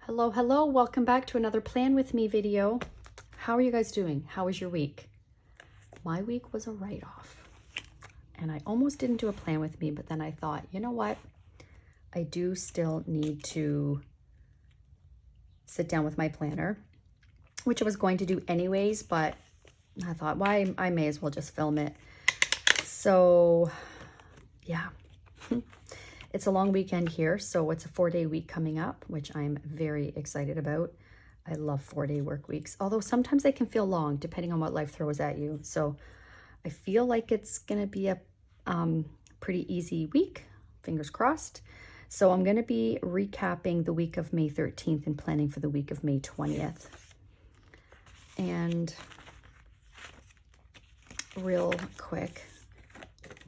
Hello, welcome back to another Plan With Me video. How are you guys doing? How was your week? My week was a write-off. And I almost didn't do a Plan With Me, but then I thought, you know what? I do still need to sit down with my planner, which I was going to do anyways, but I thought, why? I may as well just film it. So, yeah. It's a long weekend here, so it's a 4-day week coming up, which I'm very excited about. I love 4-day work weeks, although sometimes they can feel long depending on what life throws at you. So I feel like it's going to be a pretty easy week, fingers crossed. So I'm going to be recapping the week of May 13th and planning for the week of May 20th. And real quick,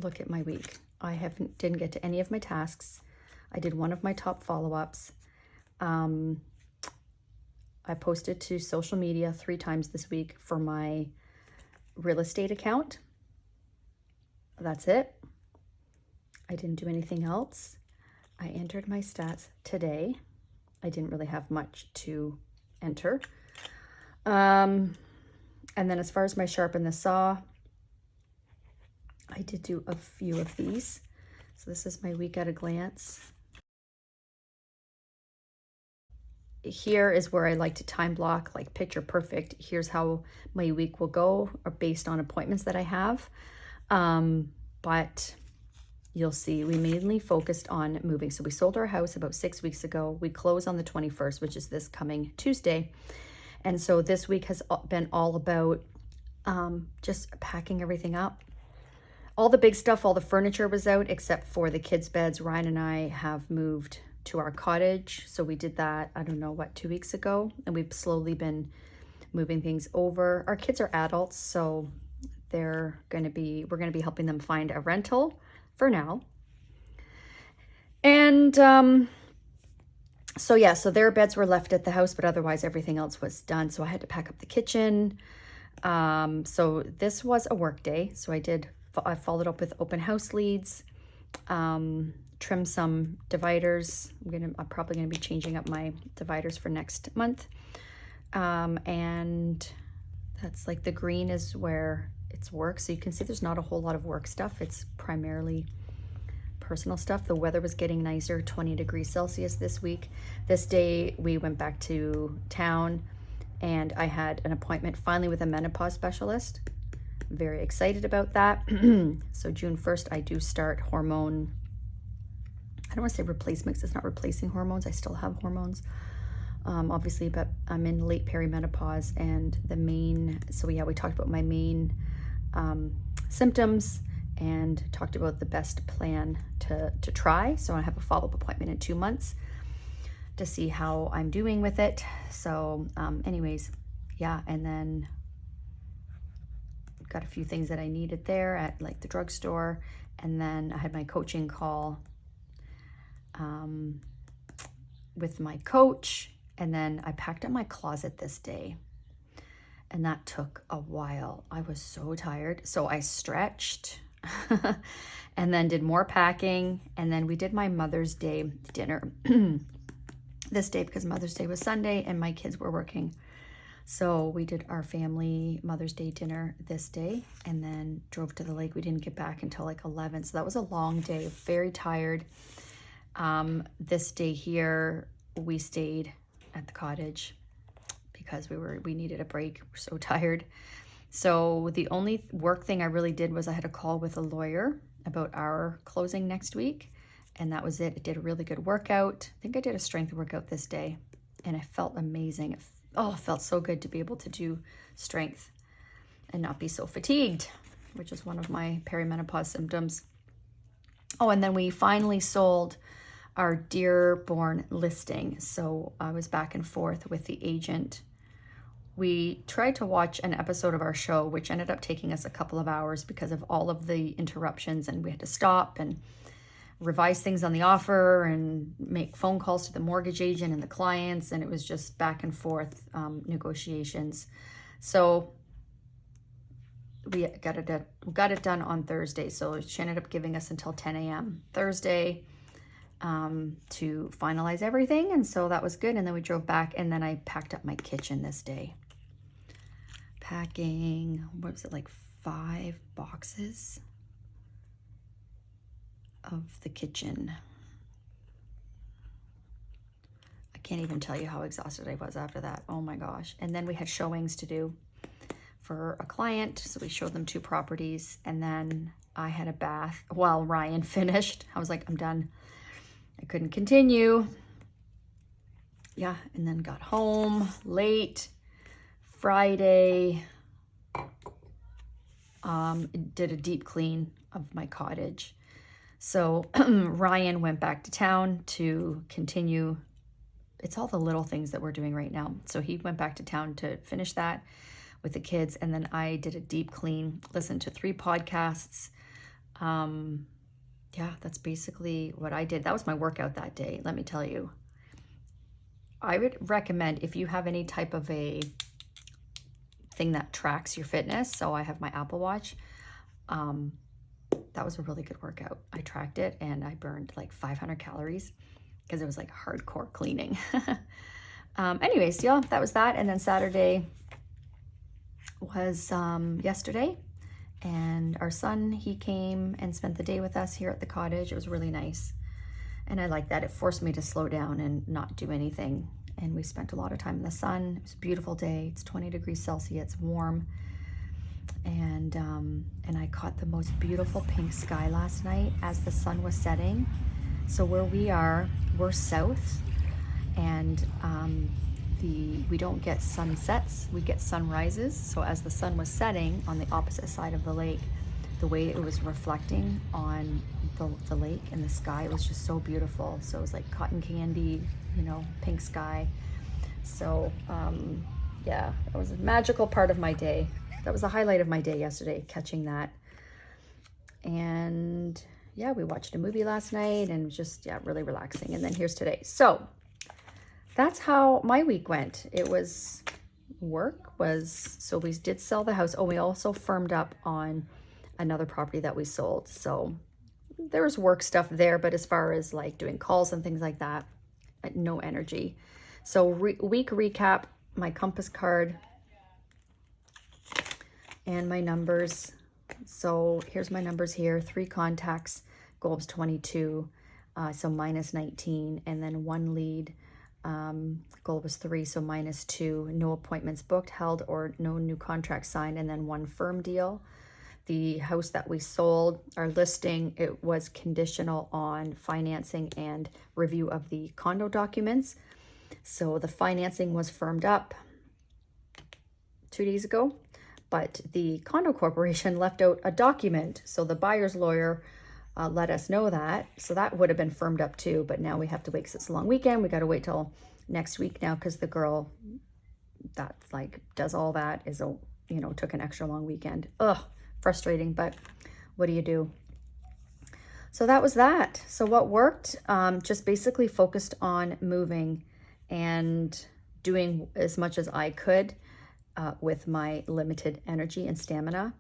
look at my week. I didn't get to any of my tasks. I did one of my top follow-ups. I posted to social media 3 times this week for my real estate account. That's it. I didn't do anything else. I entered my stats today. I didn't really have much to enter. And then as far as my sharpen the saw, I did do a few of these. So this is my week at a glance. Here is where I like to time block, like picture perfect. Here's how my week will go, or based on appointments that I have. But you'll see we mainly focused on moving. So we sold our house about 6 weeks ago. We close on the 21st, which is this coming Tuesday. And so this week has been all about just packing everything up. All the big stuff, all the furniture was out except for the kids' beds. Ryan and I have moved to our cottage. So we did that, I don't know, 2 weeks ago. And we've slowly been moving things over. Our kids are adults, so we're going to be helping them find a rental for now. And so yeah, so their beds were left at the house, but otherwise everything else was done. So I had to pack up the kitchen. So this was a work day. So I followed up with open house leads, trim some dividers. I'm probably gonna be changing up my dividers for next month. And that's like the green is where it's work. So you can see there's not a whole lot of work stuff. It's primarily personal stuff. The weather was getting nicer, 20 degrees Celsius this week. This day we went back to town and I had an appointment finally with a menopause specialist. Very excited about that. So June 1st, I do start hormone, I don't want to say replacements, it's not replacing hormones, I still have hormones, obviously, but I'm in late perimenopause. And we talked about my main symptoms and talked about the best plan to try. So I have a follow-up appointment in 2 months to see how I'm doing with it. So anyways, yeah, and then got a few things that I needed there at like the drugstore. And then I had my coaching call with my coach. And then I packed up my closet this day. And that took a while. I was so tired. So I stretched and then did more packing. And then we did my Mother's Day dinner this day because Mother's Day was Sunday and my kids were working. So we did our family Mother's Day dinner this day and then drove to the lake. We didn't get back until like 11. So that was a long day, very tired. This day here, we stayed at the cottage because we needed a break. We're so tired. So the only work thing I really did was I had a call with a lawyer about our closing next week. And that was it. I did a really good workout. I think I did a strength workout this day and it felt amazing. It felt so good to be able to do strength and not be so fatigued, which is one of my perimenopause symptoms. Oh, and then we finally sold our Dearborn listing. So I was back and forth with the agent. We tried to watch an episode of our show, which ended up taking us a couple of hours because of all of the interruptions, and we had to stop and revise things on the offer and make phone calls to the mortgage agent and the clients, and it was just back and forth negotiations. So we got it done on Thursday. So she ended up giving us until 10 a.m. Thursday. to finalize everything. And so that was good. And then we drove back, and then I packed up my kitchen this day. Packing, what was it, like 5 boxes of the kitchen. I can't even tell you how exhausted I was after that. Oh my gosh. And then we had showings to do for a client. So we showed them 2 properties, and then I had a bath while Ryan finished. I was like, I'm done. I couldn't continue. Yeah, and then got home late Friday. Did a deep clean of my cottage. So Ryan went back to town to continue. It's all the little things that we're doing right now. So he went back to town to finish that with the kids. And then I did a deep clean, listened to 3 podcasts. Yeah, that's basically what I did. That was my workout that day. Let me tell you, I would recommend, if you have any type of a thing that tracks your fitness. So I have my Apple Watch. That was a really good workout. I tracked it and I burned like 500 calories because it was like hardcore cleaning. Anyways, yeah, that was that. And then Saturday was yesterday, and our son, he came and spent the day with us here at the cottage. It was really nice. And I like that. It forced me to slow down and not do anything. And we spent a lot of time in the sun. It was a beautiful day. It's 20 degrees Celsius, warm. And I caught the most beautiful pink sky last night as the sun was setting. So where we are, we're south, and we don't get sunsets, we get sunrises. So as the sun was setting on the opposite side of the lake, the way it was reflecting on the lake and the sky was just so beautiful. So it was like cotton candy, you know, pink sky. So yeah, that was a magical part of my day. That was the highlight of my day yesterday, catching that. And yeah, we watched a movie last night, and just, yeah, really relaxing. And then here's today. So that's how my week went. It was so we did sell the house. Oh, we also firmed up on another property that we sold. So there was work stuff there, but as far as like doing calls and things like that, no energy. So week recap, my compass card and my numbers. So here's my numbers here. 3 contacts, goal was 22, so minus 19, and then 1 lead, goal was 3, so minus 2, no appointments booked, held, or no new contract signed, and then 1 firm deal. The house that we sold, our listing, it was conditional on financing and review of the condo documents. So the financing was firmed up 2 days ago, but the condo corporation left out a document. So the buyer's lawyer let us know that. So that would have been firmed up too, but now we have to wait because it's a long weekend. We got to wait till next week now because the girl that like does all that is, took an extra long weekend. Ugh, frustrating, but what do you do? So that was that. So what worked? Just basically focused on moving and doing as much as I could with my limited energy and stamina.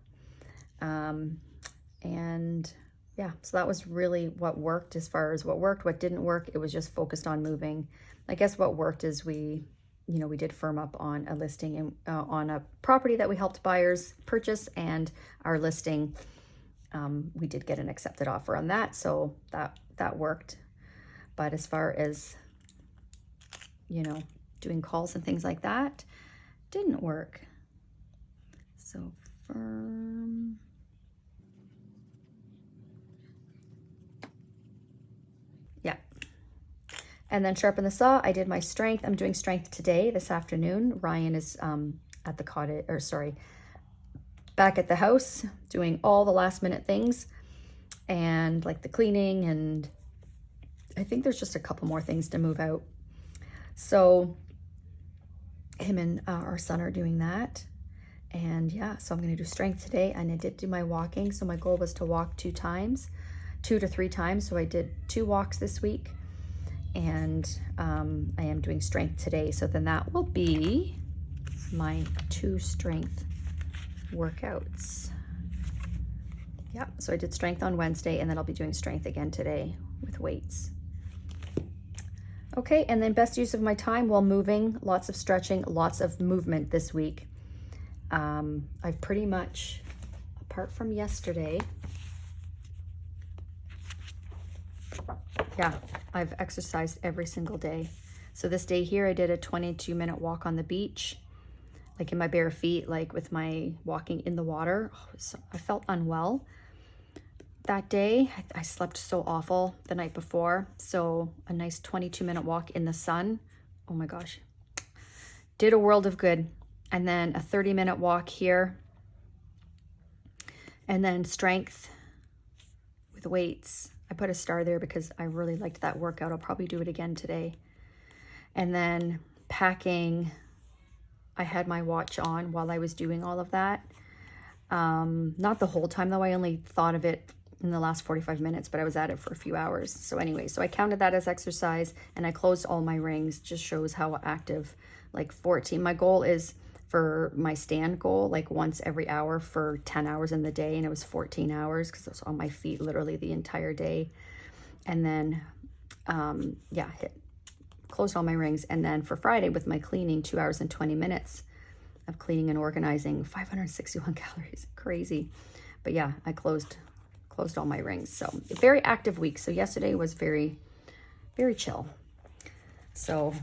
And yeah, so that was really what worked. As far as what worked, what didn't work, it was just focused on moving. I guess what worked is we did firm up on a listing and on a property that we helped buyers purchase, and our listing, we did get an accepted offer on that. So that worked. But as far as, doing calls and things like that, didn't work. So firm. Yeah. And then sharpen the saw. I did my strength. I'm doing strength today, this afternoon. Ryan is at the cottage, back at the house, doing all the last minute things and like the cleaning, and I think there's just a couple more things to move out. So him and our son are doing that. And yeah, so I'm going to do strength today. And I did do my walking. So my goal was to walk 2 to 3 times. So I did 2 walks this week, and I am doing strength today. So then that will be my 2 strength workouts. Yeah, so I did strength on Wednesday, and then I'll be doing strength again today with weights. Okay, and then best use of my time while moving, lots of stretching, lots of movement this week. I've pretty much, apart from yesterday, yeah, I've exercised every single day. So this day here, I did a 22-minute walk on the beach, like in my bare feet, like with my walking in the water. Oh, so I felt unwell that day. I slept so awful the night before. So a nice 22-minute walk in the sun. Oh my gosh. Did a world of good. And then a 30-minute walk here. And then strength with weights. I put a star there because I really liked that workout. I'll probably do it again today. And then packing. I had my watch on while I was doing all of that. Not the whole time though. I only thought of it in the last 45 minutes, but I was at it for a few hours. So anyway, so I counted that as exercise, and I closed all my rings. Just shows how active, like 14. My goal is for my stand goal, like once every hour for 10 hours in the day, and it was 14 hours because I was on my feet literally the entire day. And then, yeah, closed all my rings. And then for Friday with my cleaning, 2 hours and 20 minutes of cleaning and organizing, 561 calories, crazy. But yeah, I closed all my rings. So a very active week. So yesterday was very, very chill. So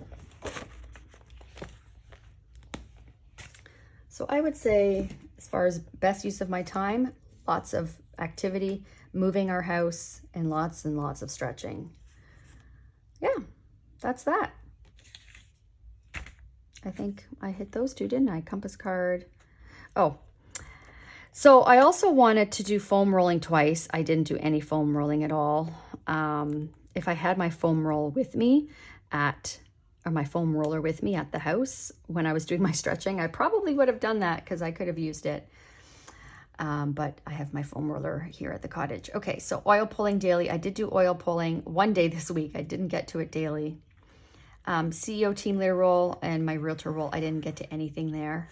I would say, as far as best use of my time, lots of activity, moving our house, and lots of stretching. Yeah, that's that. I think I hit those two, didn't I? Compass card. Oh, so I also wanted to do foam rolling twice. I didn't do any foam rolling at all. If I had my foam roll with me or my foam roller with me at the house when I was doing my stretching, I probably would have done that because I could have used it. But I have my foam roller here at the cottage. Okay, so oil pulling daily. I did do oil pulling one day this week. I didn't get to it daily. CEO team leader role and my realtor role, I didn't get to anything there.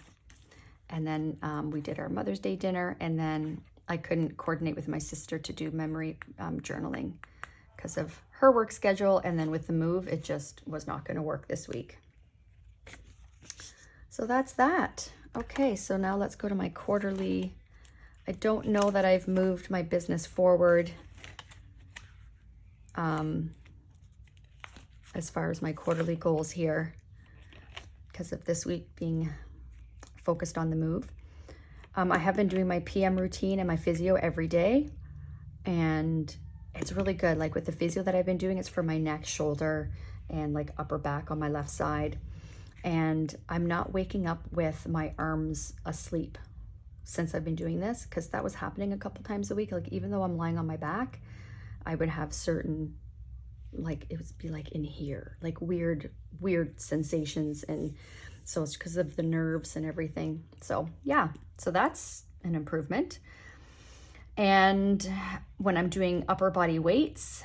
And then we did our Mother's Day dinner, and then I couldn't coordinate with my sister to do memory journaling because of her work schedule. And then with the move, it just was not going to work this week. So that's that. Okay, so now let's go to my quarterly. I don't know that I've moved my business forward as far as my quarterly goals here because of this week being focused on the move. I have been doing my PM routine and my physio every day, and it's really good. Like with the physio that I've been doing, it's for my neck, shoulder, and like upper back on my left side. And I'm not waking up with my arms asleep since I've been doing this, because that was happening a couple times a week. Like even though I'm lying on my back, I would have certain, like it would be like in here, like weird sensations. And so it's because of the nerves and everything. So yeah, so that's an improvement. And when I'm doing upper body weights,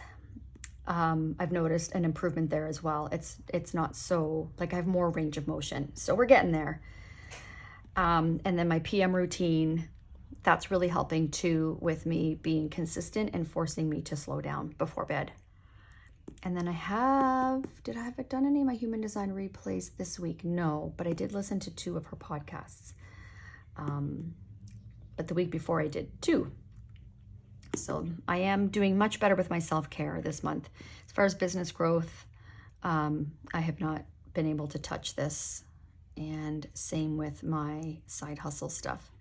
I've noticed an improvement there as well. It's not so, like I have more range of motion. So we're getting there. And then my PM routine, that's really helping too with me being consistent and forcing me to slow down before bed. And then did I have done any of my human design replays this week? No, but I did listen to 2 of her podcasts. But the week before I did 2. So I am doing much better with my self-care this month. As far as business growth, I have not been able to touch this, and same with my side hustle stuff.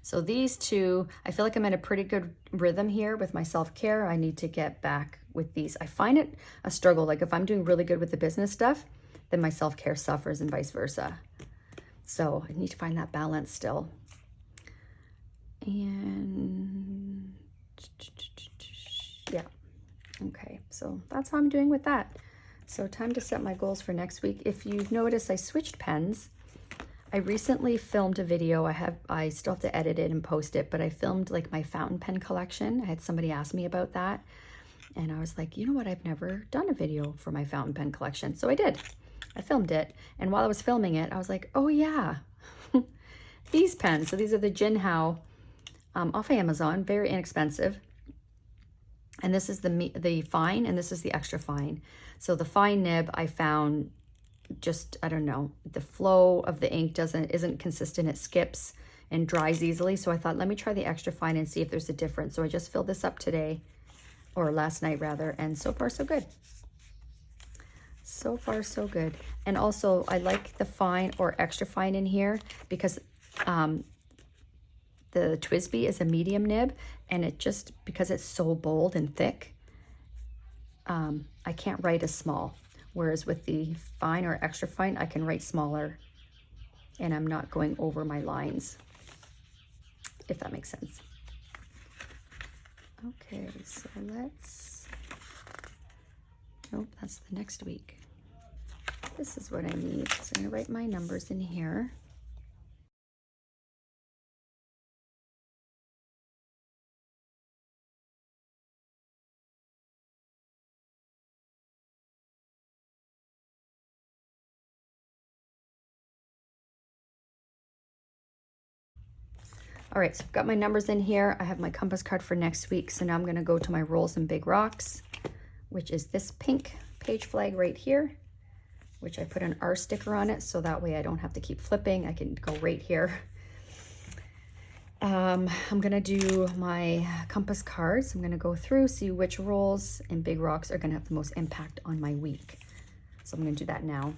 So these 2, I feel like I'm in a pretty good rhythm here with my self-care. I need to get back with these. I find it a struggle. Like if I'm doing really good with the business stuff, then my self-care suffers and vice versa. So I need to find that balance still. And yeah, okay. So that's how I'm doing with that. So time to set my goals for next week. If you've noticed, I switched pens. I recently filmed a video. I still have to edit it and post it, but I filmed like my fountain pen collection. I had somebody ask me about that, and I was like, you know what? I've never done a video for my fountain pen collection. So I did. I filmed it, and while I was filming it, I was like, oh yeah, these pens. So these are the Jinhao off Amazon, very inexpensive. And this is the fine, and this is the extra fine. So the fine nib I found just, I don't know, the flow of the ink isn't consistent. It skips and dries easily. So I thought, let me try the extra fine and see if there's a difference. So I just filled this up today, or last night rather, and so far so good. So far so good. And also I like the fine or extra fine in here because the TWSBI is a medium nib, and it just, because it's so bold and thick, I can't write as small. Whereas with the fine or extra fine, I can write smaller and I'm not going over my lines, if that makes sense. Okay, so let's, nope, that's the next week. This is what I need. So I'm gonna write my numbers in here. All right, so I've got my numbers in here. I have my compass card for next week. So now I'm gonna go to my rolls and big rocks, which is this pink page flag right here, which I put an R sticker on it. So that way I don't have to keep flipping. I can go right here. I'm gonna do my compass cards. I'm gonna go through, see which rolls and big rocks are gonna have the most impact on my week. So I'm gonna do that now.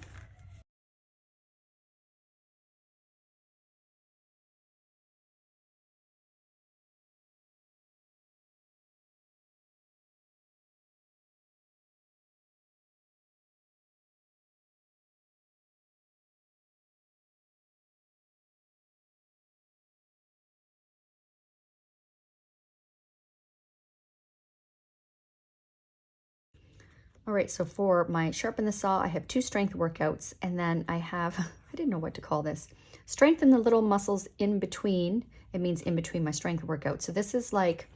All right, so for my sharpen the saw, I have 2 strength workouts, and then I have, I didn't know what to call this, strengthen the little muscles in between. It means in between my strength workout. So this is like,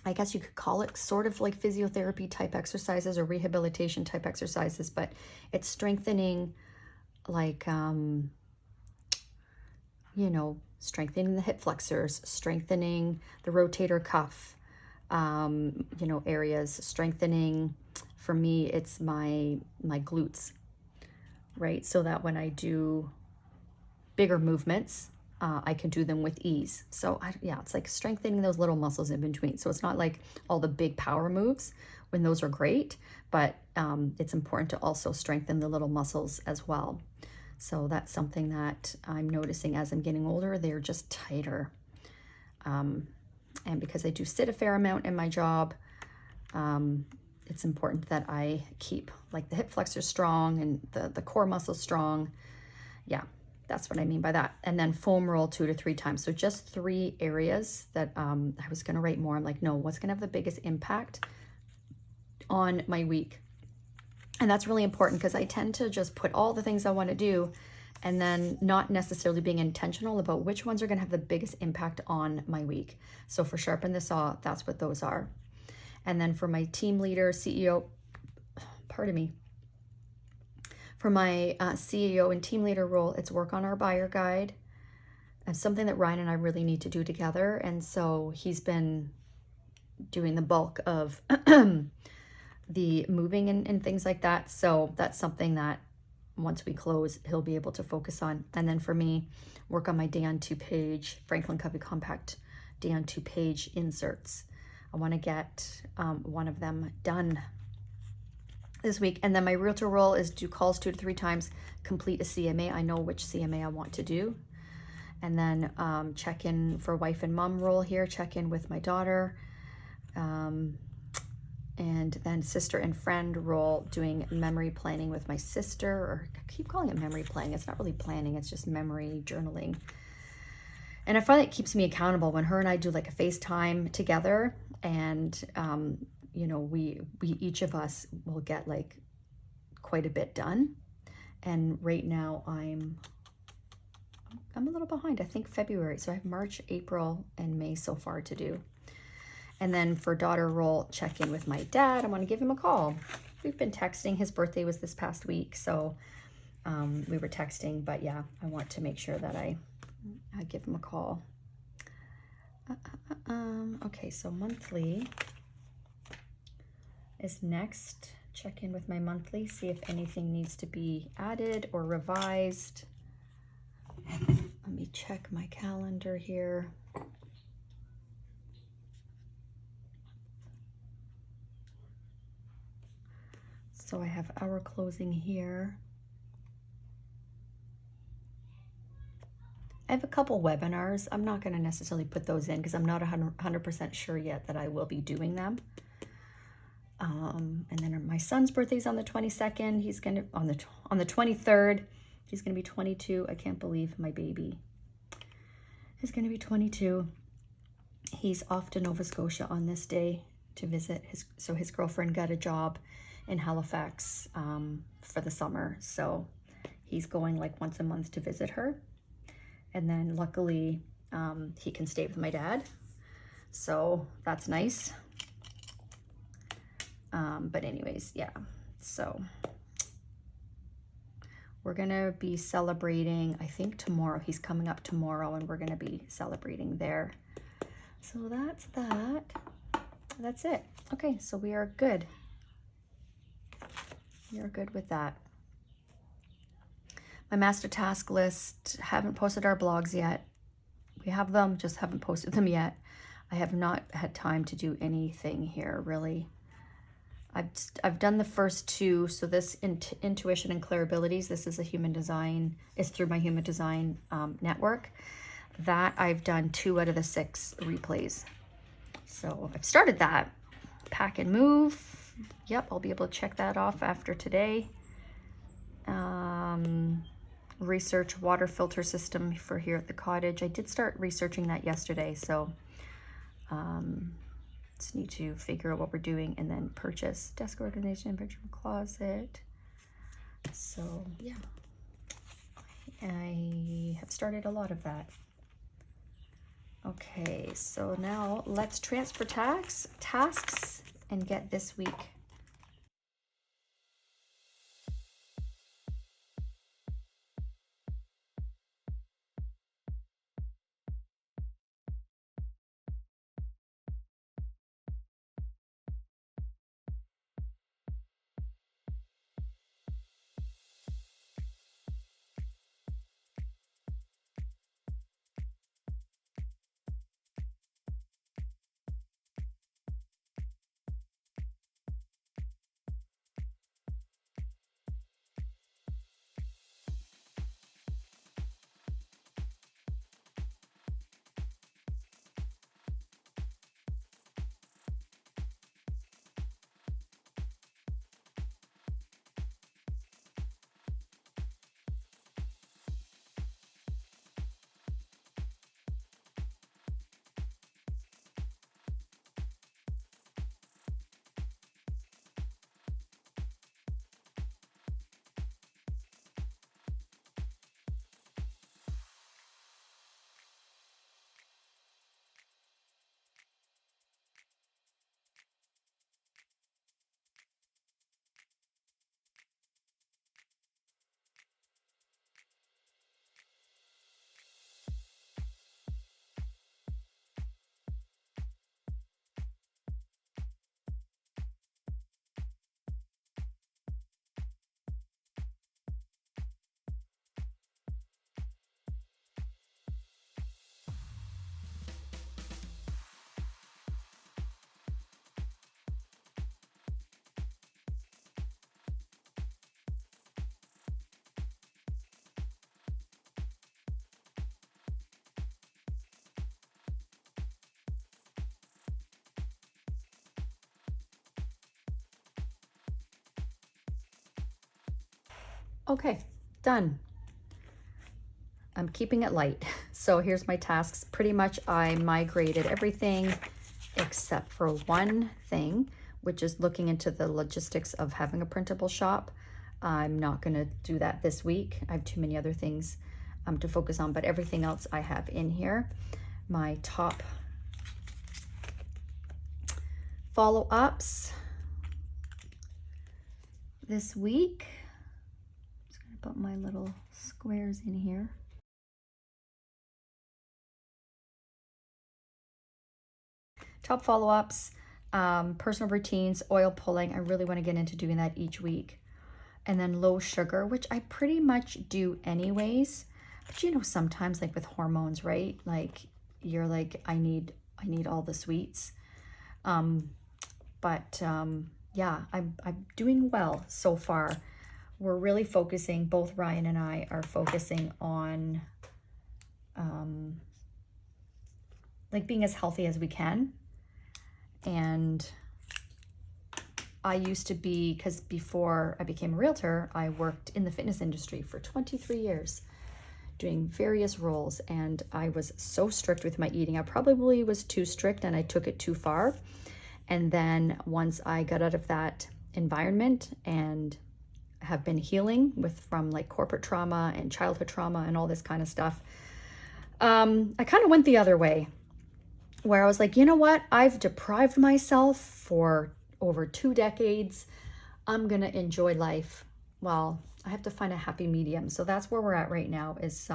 I guess you could call it sort of like physiotherapy type exercises or rehabilitation type exercises, but it's strengthening like, you know, strengthening the hip flexors, strengthening the rotator cuff, you know, areas, strengthening. For me, it's my glutes, right? So that when I do bigger movements, I can do them with ease. So yeah, it's like strengthening those little muscles in between. So it's not like all the big power moves, when those are great, but it's important to also strengthen the little muscles as well. So that's something that I'm noticing as I'm getting older, they're just tighter. And because I do sit a fair amount in my job, it's important that I keep like the hip flexors strong and the core muscles strong. Yeah, that's what I mean by that. And then foam roll 2 to 3 times. So just 3 areas that I was gonna write more. I'm like, no, what's gonna have the biggest impact on my week? And that's really important because I tend to just put all the things I wanna do and then not necessarily being intentional about which ones are gonna have the biggest impact on my week. So for Sharpen the Saw, that's what those are. And then for my team leader, CEO, pardon me, for my CEO and team leader role, it's work on our buyer guide. It's something that Ryan and I really need to do together. And so he's been doing the bulk of the moving and things like that. So that's something that once we close, he'll be able to focus on. And then for me, work on my day on 2 page Franklin Covey Compact day on 2 page inserts. I want to get one of them done this week. And then my realtor role is do calls 2 to 3 times, complete a CMA. I know which CMA I want to do. And then check in for wife and mom role here, check in with my daughter. And then sister and friend role, doing memory planning with my sister, or I keep calling it memory planning. It's not really planning, it's just memory journaling. And I find it keeps me accountable when her and I do like a FaceTime together, and you know, we each of us will get like quite a bit done. And right now I'm a little behind. I think February, so I have March, April, and May so far to do. And then for daughter role, check in with my dad. I want to give him a call. We've been texting. His birthday was this past week, so we were texting. But yeah, I want to make sure that I give him a call. Okay, so monthly is next. Check in with my monthly, see if anything needs to be added or revised. Let me check my calendar here. So I have our closing here. I have a couple webinars. I'm not going to necessarily put those in because I'm not 100% sure yet that I will be doing them. And then my son's birthday's on the 22nd. He's going to, on the 23rd, he's going to be 22. I can't believe my baby is going to be 22. He's off to Nova Scotia on this day to visit his girlfriend got a job in Halifax for the summer. So he's going like once a month to visit her. And then luckily he can stay with my dad. So that's nice. But anyways, yeah, so we're gonna be celebrating, I think tomorrow. He's coming up tomorrow and we're gonna be celebrating there. So that's that. That's it. Okay, so we are good. We are good with that. My master task list, haven't posted our blogs yet. We have them, just haven't posted them yet. I have not had time to do anything here, really. I've done the first two. So this intuition and clear abilities, this is a human design, is through my human design network. That I've done 2 out of the 6 replays. So I've started that. Pack and move. Yep, I'll be able to check that off after today. Research water filter system for here at the cottage. I did start researching that yesterday, so just need to figure out what we're doing, and then purchase desk organization, bedroom closet. So yeah, I have started a lot of that. Okay, so now let's transfer tasks and get this week. Okay, done. I'm keeping it light. So here's my tasks. Pretty much I migrated everything except for one thing, which is looking into the logistics of having a printable shop. I'm not gonna do that this week. I have too many other things to focus on, but everything else I have in here. My top follow-ups this week. I'm just gonna put my little squares in here. top follow-ups, personal routines, oil pulling. I really want to get into doing that each week. And then low sugar, which I pretty much do anyways. But you know, sometimes like with hormones, right? Like you're like, I need all the sweets. Yeah, I'm doing well so far. We're really focusing, both Ryan and I are focusing on like being as healthy as we can. And I used to be, because before I became a realtor, I worked in the fitness industry for 23 years, doing various roles, and I was so strict with my eating. I probably was too strict and I took it too far. And then once I got out of that environment and have been healing from like corporate trauma and childhood trauma and all this kind of stuff, I kind of went the other way, where I was like, you know what? I've deprived myself for over 2 decades. I'm gonna enjoy life. Well, I have to find a happy medium. So that's where we're at right now, is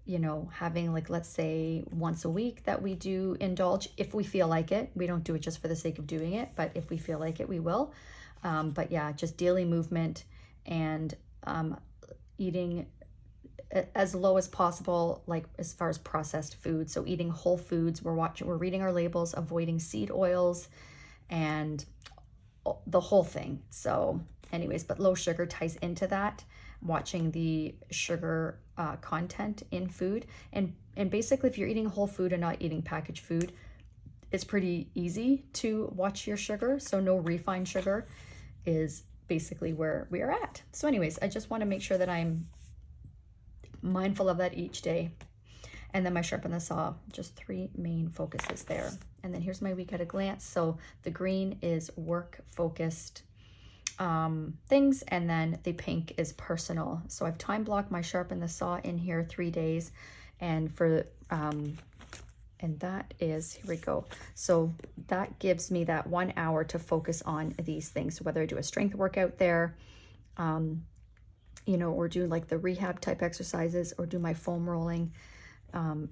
you know, having like, let's say once a week that we do indulge if we feel like it. We don't do it just for the sake of doing it, but if we feel like it, we will. But yeah, just daily movement and eating as low as possible, like as far as processed food. So eating whole foods. We're reading our labels, avoiding seed oils and the whole thing. So anyways, but low sugar ties into that. Watching the sugar content in food, and basically if you're eating whole food and not eating packaged food, it's pretty easy to watch your sugar. So no refined sugar is basically where we are at. So anyways, I just want to make sure that I'm mindful of that each day. And then my sharpen the saw, just 3 main focuses there. And then here's my week at a glance. So the green is work focused things, and then the pink is personal. So I've time blocked my sharpen the saw in here 3 days, and for and that is, here we go. So that gives me that 1 hour to focus on these things. So whether I do a strength workout there, you know, or do like the rehab type exercises, or do my foam rolling,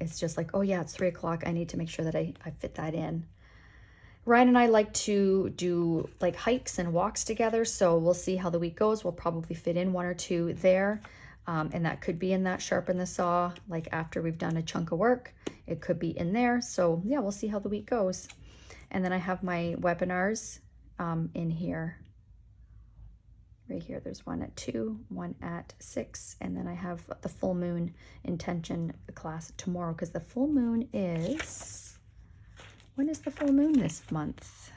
it's just like, oh yeah, it's 3 o'clock. I need to make sure that I fit that in. Ryan and I like to do like hikes and walks together, so we'll see how the week goes. We'll probably fit in 1 or 2 there, and that could be in that sharpen the saw, like after we've done a chunk of work. It could be in there. So yeah, we'll see how the week goes. And then I have my webinars in here. Right here, there's 1 at 2, 1 at 6, and then I have the full moon intention class tomorrow, because the full moon is... When is the full moon this month?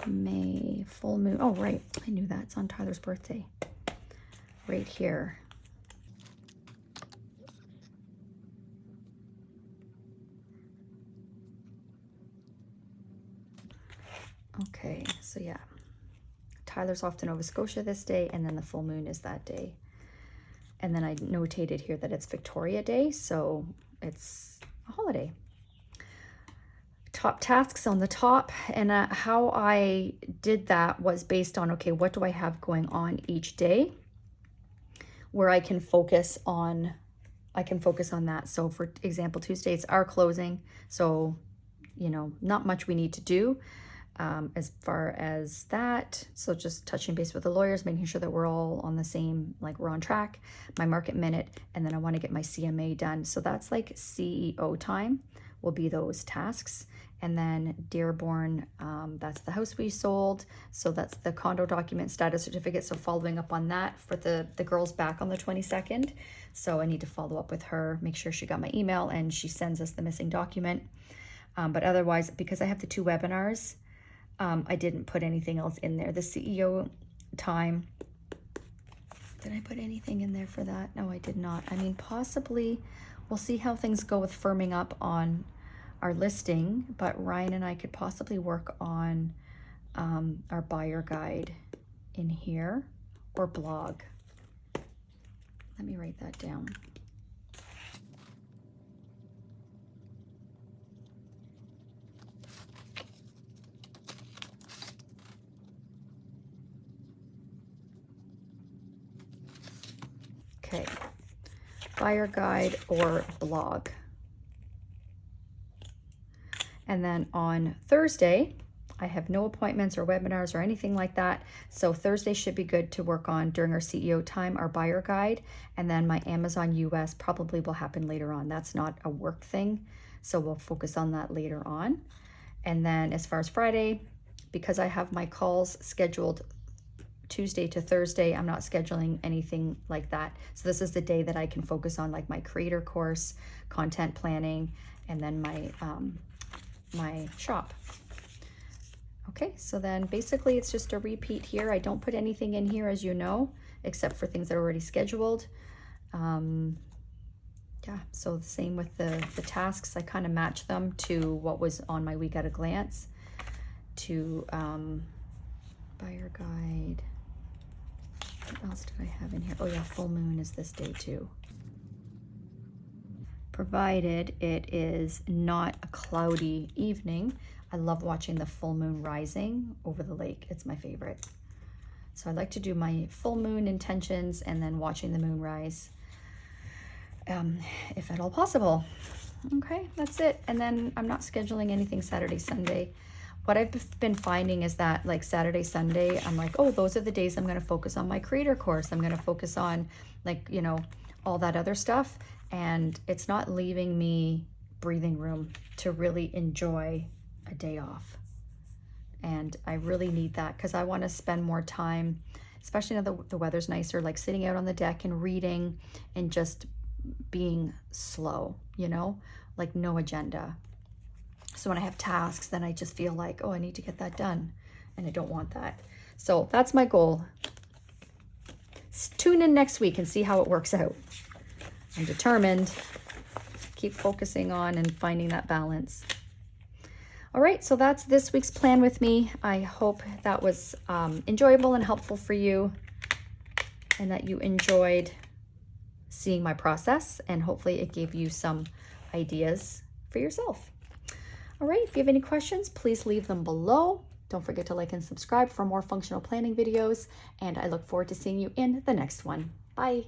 May, full moon. Oh, right. I knew that. It's on Tyler's birthday. Right here. Okay, so yeah. Tyler's off to Nova Scotia this day, and then the full moon is that day. And then I notated here that it's Victoria Day, so it's a holiday. Top tasks on the top, and how I did that was based on, okay, what do I have going on each day where I can focus on that. So for example, Tuesdays are closing, so you know, not much we need to do as far as that. So just touching base with the lawyers, making sure that we're all on the same, like we're on track. My market minute, and then I want to get my CMA done. So that's like CEO time will be those tasks. And then Dearborn, that's the house we sold. So that's the condo document status certificate. So following up on that for the girls back on the 22nd. So I need to follow up with her, make sure she got my email and she sends us the missing document. But otherwise, because I have the 2 webinars, I didn't put anything else in there. The CEO time, did I put anything in there for that? No, I did not. I mean, possibly we'll see how things go with firming up on our listing, but Ryan and I could possibly work on our buyer guide in here, or blog. Let me write that down. Okay, buyer guide or blog. And then on Thursday, I have no appointments or webinars or anything like that. So Thursday should be good to work on during our CEO time, our buyer guide. And then my Amazon US probably will happen later on. That's not a work thing. So we'll focus on that later on. And then as far as Friday, because I have my calls scheduled Tuesday to Thursday, I'm not scheduling anything like that. So this is the day that I can focus on like my creator course, content planning, and then my shop. Okay, so then basically it's just a repeat here. I don't put anything in here, as you know, except for things that are already scheduled. Yeah, so the same with the tasks. I kind of match them to what was on my week at a glance, to buyer guide. What else did I have in here? Oh yeah, full moon is this day too. Provided it is not a cloudy evening. I love watching the full moon rising over the lake. It's my favorite. So I like to do my full moon intentions and then watching the moon rise, if at all possible. Okay, that's it. And then I'm not scheduling anything Saturday, Sunday. What I've been finding is that like Saturday, Sunday, I'm like, oh, those are the days I'm going to focus on my creator course. I'm going to focus on like, you know, all that other stuff. And it's not leaving me breathing room to really enjoy a day off. And I really need that because I want to spend more time, especially now the weather's nicer, like sitting out on the deck and reading and just being slow, you know, like no agenda. So when I have tasks, then I just feel like, oh, I need to get that done. And I don't want that. So that's my goal. Tune in next week and see how it works out. I'm determined. Keep focusing on and finding that balance. All right, so that's this week's plan with me. I hope that was enjoyable and helpful for you and that you enjoyed seeing my process, and hopefully it gave you some ideas for yourself. All right, if you have any questions, please leave them below. Don't forget to like and subscribe for more functional planning videos, and I look forward to seeing you in the next one. Bye.